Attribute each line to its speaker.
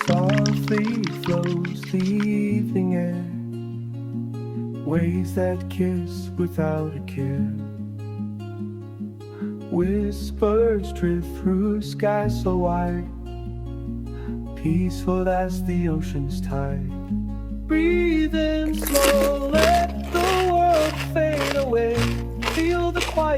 Speaker 1: Softly flows the evening air, waves that kiss without a care. Whispers drift through sky so wide, peaceful as the ocean's tide. Breathe in slow, let the world fade away. Feel the quiet